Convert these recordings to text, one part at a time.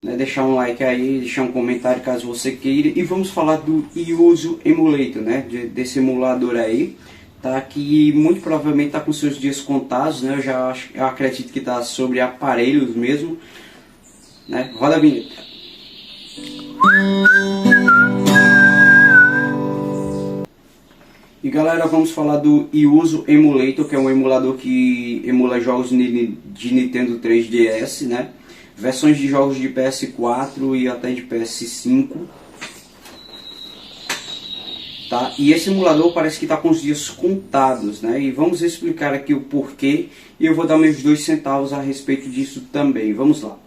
né, deixar um like aí, deixar um comentário caso você queira. E vamos falar do Yuzu Emulator, né, desse emulador aí, tá, que muito provavelmente está com seus dias contados, né, eu acredito que está sobre aparelhos mesmo, né. Roda a vinheta. E galera, vamos falar do Yuzu Emulator, que é um emulador que emula jogos de Nintendo 3DS, né? Versões de jogos de PS4 e até de PS5. Tá? E esse emulador parece que está com os dias contados, né? E vamos explicar aqui o porquê. E eu vou dar meus 2 centavos a respeito disso também. Vamos lá.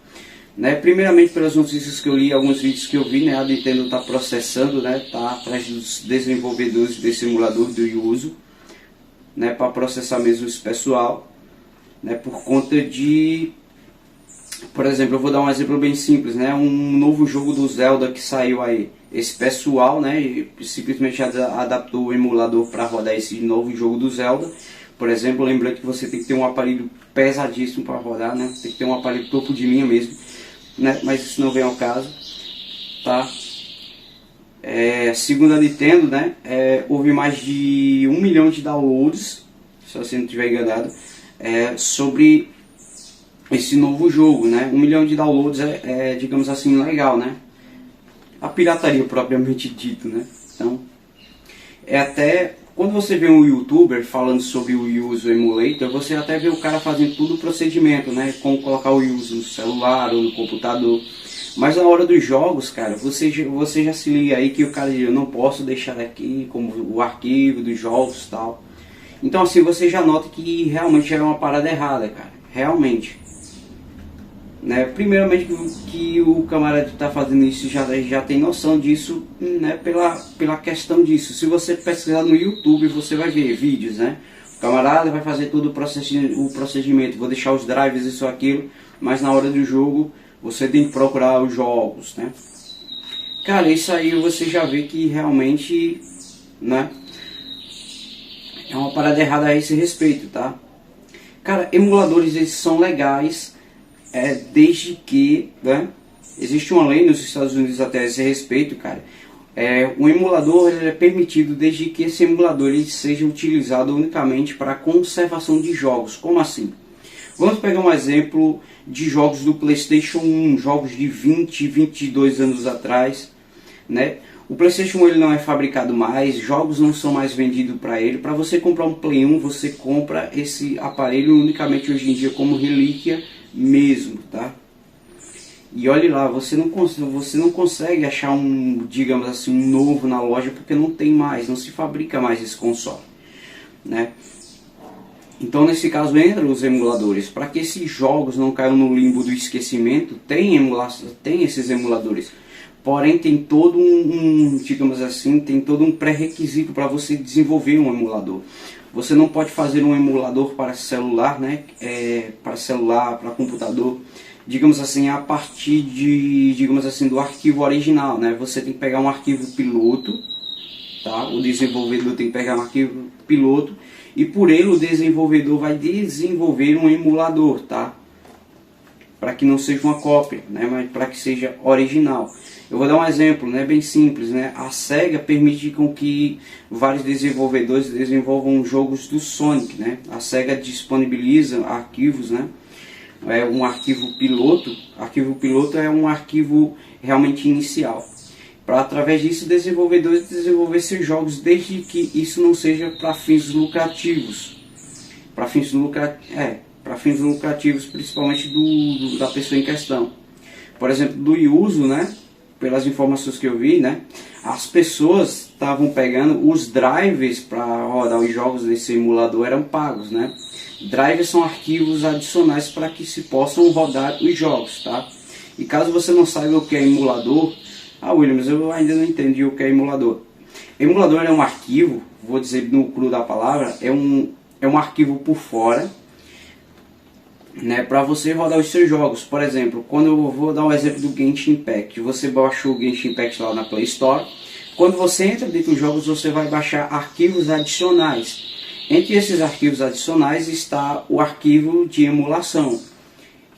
Né, primeiramente pelas notícias que eu li, alguns vídeos que eu vi, né, a Nintendo está processando, né, tá atrás dos desenvolvedores desse emulador do Yuzu, né, para processar mesmo esse pessoal, né, por conta de, por exemplo, eu vou dar um exemplo bem simples, né, um novo jogo do Zelda que saiu aí, esse pessoal, né, simplesmente adaptou o emulador para rodar esse novo jogo do Zelda. Por exemplo, lembrando que você tem que ter um aparelho pesadíssimo para rodar, né, tem que ter um aparelho topo de linha mesmo, né, mas isso não vem ao caso, tá? Segundo a Nintendo, né, houve mais de 1 milhão de downloads, se você não estiver enganado, sobre esse novo jogo, né? 1 milhão de downloads digamos assim, legal, né? A pirataria propriamente dito, né? Então, até quando você vê um youtuber falando sobre o Yuzu Emulator, você até vê o cara fazendo todo o procedimento, né? Como colocar o Yuzu no celular ou no computador. Mas na hora dos jogos, cara, você já se liga aí que o cara diz, eu não posso deixar aqui como o arquivo dos jogos e tal. Então assim, você já nota que realmente era uma parada errada, cara. Realmente. Né? Primeiramente que o camarada que está fazendo isso já tem noção disso, né? pela questão disso. Se você pesquisar no YouTube, você vai ver vídeos, né? O camarada vai fazer todo o procedimento, vou deixar os drives, isso aquilo, mas na hora do jogo você tem que procurar os jogos, né? Cara, isso aí você já vê que realmente, né, é uma parada errada a esse respeito, tá? Cara, emuladores eles são legais, desde que, né, existe uma lei nos Estados Unidos até a esse respeito, cara. Um emulador ele é permitido desde que esse emulador ele seja utilizado unicamente para conservação de jogos. Como assim? Vamos pegar um exemplo de jogos do PlayStation 1, jogos de 20, 22 anos atrás, né? O PlayStation 1 ele não é fabricado mais, jogos não são mais vendidos para ele. Para você comprar um Play 1, você compra esse aparelho unicamente hoje em dia como relíquia mesmo, tá? E olhe lá, você não consegue achar um, digamos assim, um novo na loja porque não tem mais, não se fabrica mais esse console, né? Então nesse caso entram os emuladores. Para que esses jogos não caiam no limbo do esquecimento, tem esses emuladores. Porém tem todo digamos assim, tem todo um pré-requisito para você desenvolver um emulador. Você não pode fazer um emulador para celular, né? Para celular, para computador, digamos assim, a partir de, digamos assim, do arquivo original, né? Você tem que pegar um arquivo piloto, tá? O desenvolvedor tem que pegar um arquivo piloto e por ele o desenvolvedor vai desenvolver um emulador, tá? Para que não seja uma cópia, né? Mas para que seja original. Eu vou dar um exemplo, né, bem simples, né? A Sega permite com que vários desenvolvedores desenvolvam jogos do Sonic, né? A Sega disponibiliza arquivos, né? Um arquivo piloto. Arquivo piloto é um arquivo realmente inicial. Para através disso desenvolvedores desenvolver seus jogos, desde que isso não seja para fins lucrativos. Para fins lucrativos, principalmente da pessoa em questão. Por exemplo, do Yuzu, né? Pelas informações que eu vi, né, as pessoas estavam pegando os drivers para rodar os jogos desse emulador eram pagos, né? Drivers são arquivos adicionais para que se possam rodar os jogos, tá? E caso você não saiba o que é emulador, Williams, eu ainda não entendi o que é emulador. Emulador é um arquivo, vou dizer no cru da palavra, é um arquivo por fora, né, para você rodar os seus jogos. Por exemplo, quando eu vou dar um exemplo do Genshin Impact, você baixou o Genshin Impact lá na Play Store. Quando você entra dentro dos jogos, você vai baixar arquivos adicionais. Entre esses arquivos adicionais está o arquivo de emulação,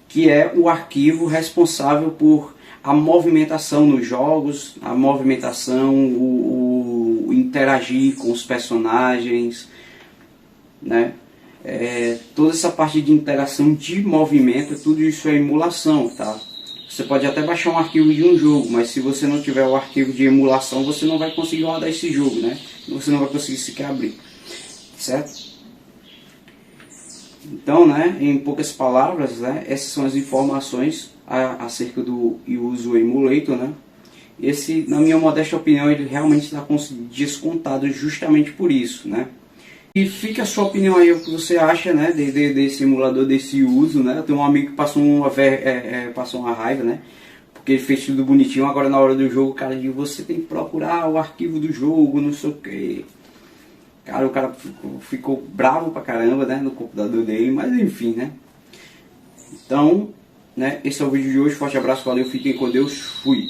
que é o arquivo responsável por a movimentação nos jogos, a movimentação, o interagir com os personagens, né? Toda essa parte de interação de movimento, tudo isso é emulação, tá? Você pode até baixar um arquivo de um jogo, mas se você não tiver o arquivo de emulação, você não vai conseguir rodar esse jogo, né? Você não vai conseguir sequer abrir, certo? Então, né, em poucas palavras, né, essas são as informações acerca do Yuzu Emulator, né? Esse, na minha modesta opinião, ele realmente está descontado justamente por isso, né? E fica a sua opinião aí, o que você acha, né, desse emulador, desse uso, né? Eu tenho um amigo que passou passou uma raiva, né? Porque ele fez tudo bonitinho, agora na hora do jogo, o cara diz, você tem que procurar o arquivo do jogo, não sei o que. Cara, o cara ficou bravo pra caramba, né, no computador dele, mas enfim, né? Então, né, esse é o vídeo de hoje, forte abraço, valeu, fiquem com Deus, fui!